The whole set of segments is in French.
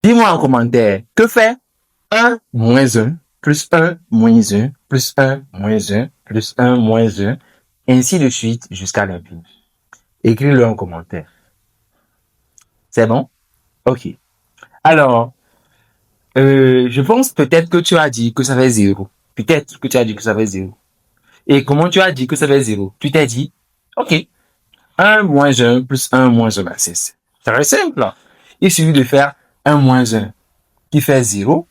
Dis-moi en commentaire, que fait 1 moins 1 plus 1 moins 1 plus 1 moins 1 plus 1 moins 1, ainsi de suite jusqu'à l'infini. Écris-le en commentaire. C'est bon? Ok. Alors, je pense peut-être que tu as dit que ça fait 0. Peut-être que tu as dit que ça fait 0. Et comment tu as dit que ça fait 0? Tu t'es dit, ok, 1 moins 1 plus 1 moins 1, c'est très simple. Il suffit de faire 1 moins 1 qui fait 0,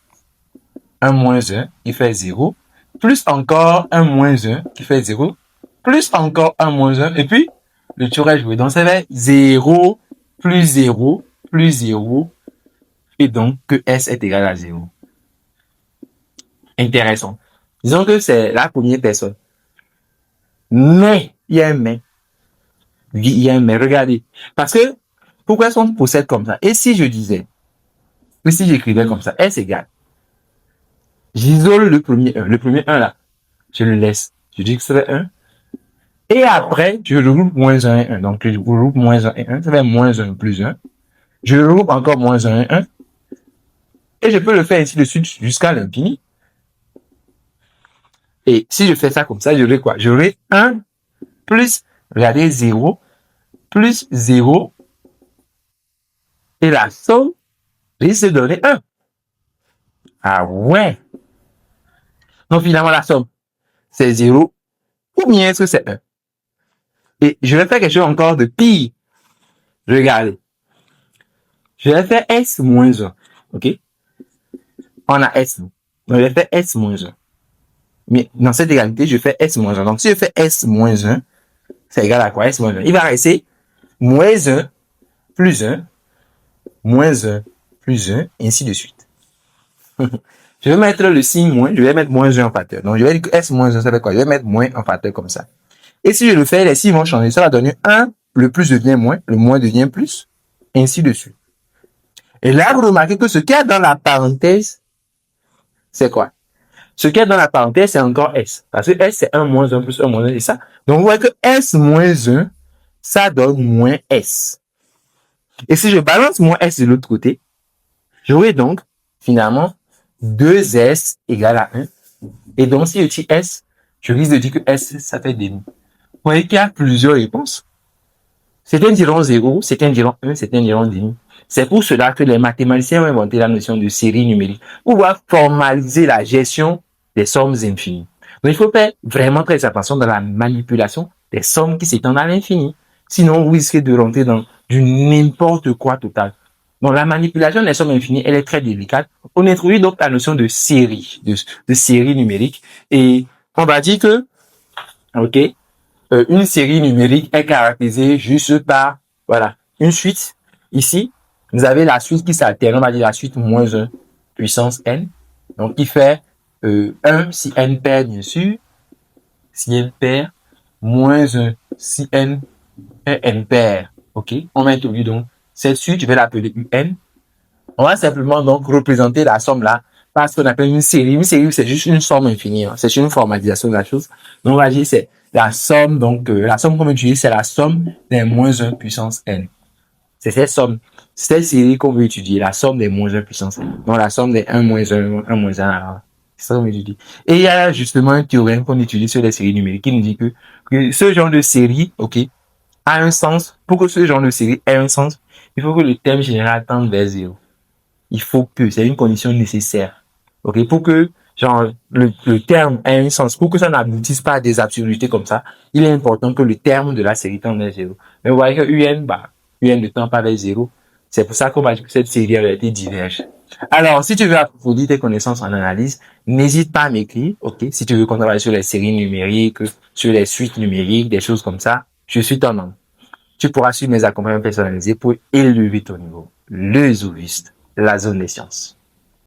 1 moins 1 qui fait 0, plus encore 1 moins 1 qui fait 0, plus encore 1 moins 1, et puis le tour est joué. Donc ça fait 0 plus 0 plus 0, et donc que S est égal à 0. Intéressant. Disons que c'est la première personne. Mais, il y a un mais. Oui, il y a un mais. Regardez. Parce que, pourquoi est-ce qu'on procède comme ça? Et si je disais, ou si j'écrivais comme ça, S égale, j'isole le premier 1. Le premier 1 là, je le laisse. Je dis que ça fait 1. Et après, je regroupe moins 1 et 1. Donc, je regroupe moins 1 et 1. Ça fait moins 1 plus 1. Je regroupe encore moins 1 et 1. Et je peux le faire ainsi de suite jusqu'à l'infini. Et si je fais ça comme ça, j'aurai quoi? J'aurai 1 plus, regardez, 0, plus 0, et la somme risque de donner 1. Ah ouais. Donc finalement, la somme, c'est 0, ou bien est-ce que c'est 1? Et je vais faire quelque chose encore de pire. Regardez. Je vais faire S moins 1. OK? On a S. Donc je vais faire S moins 1. Mais dans cette égalité, je fais S moins 1. Donc si je fais S moins 1, c'est égal à quoi? S moins 1. Il va rester moins 1 plus 1, moins 1 plus 1, et ainsi de suite. Je vais mettre le signe moins, je vais mettre moins 1 en facteur. Donc je vais dire que S moins 1, ça fait quoi? Je vais mettre moins en facteur comme ça. Et si je le fais, les signes vont changer. Ça va donner 1, le plus devient moins, le moins devient plus, ainsi de suite. Et là, vous remarquez que ce qu'il y a dans la parenthèse, c'est quoi? Ce qu'il y a dans la parenthèse, c'est encore S. Parce que S, c'est 1 moins 1 plus 1 moins 1, c'est ça. Donc, vous voyez que S moins 1, ça donne moins S. Et si je balance moins S de l'autre côté, j'aurai donc, finalement, 2S égale à 1. Et donc, si je dis S, je risque de dire que S, ça fait demi. Vous voyez qu'il y a plusieurs réponses. Certains diront 0, certains diront 1, certains diront demi. C'est pour cela que les mathématiciens ont inventé la notion de série numérique pour pouvoir formaliser la gestion des sommes infinies. Donc, il faut faire vraiment très attention dans la manipulation des sommes qui s'étendent à l'infini. Sinon, vous risquez de rentrer dans du n'importe quoi total. Donc, la manipulation des sommes infinies, elle est très délicate. On introduit donc la notion de série, de série numérique. Et on va dire que, ok, une série numérique est caractérisée juste par, voilà, une suite. Ici, vous avez la suite qui s'alterne, on va dire la suite moins 1 puissance n, donc qui fait 1 si n pair, bien sûr, si n pair, moins 1 si n est n pair. Ok, on va introduire donc cette suite, je vais l'appeler un. On va simplement donc représenter la somme là par ce qu'on appelle une série. Une série, c'est juste une somme infinie. Hein. C'est une formalisation de la chose. Donc, on va dire c'est la somme. Donc, la somme qu'on utilise, c'est la somme des moins 1 puissance n. C'est cette somme, cette série qu'on veut étudier, la somme des moins 1 puissance n. Donc, la somme des 1 moins 1, 1 moins 1. Alors, c'est ça qu'on étudie. Et il y a justement un théorème qu'on utilise sur les séries numériques qui nous dit que ce genre de série, ok, a un sens. Pour que ce genre de série ait un sens, il faut que le terme général tende vers 0. Il faut que, c'est une condition nécessaire. Ok, pour que, genre, le terme ait un sens, pour que ça n'aboutisse pas à des absurdités comme ça, il est important que le terme de la série tende vers 0. Mais vous voyez que UN, UN ne tend pas vers 0. C'est pour ça qu'on va dire que cette série a été diverge. Alors, si tu veux approfondir tes connaissances en analyse, n'hésite pas à m'écrire, ok? Si tu veux qu'on travaille sur les séries numériques, sur les suites numériques, des choses comme ça, je suis ton homme. Tu pourras suivre mes accompagnements personnalisés pour élever ton niveau. Le Zouviste, la zone des sciences.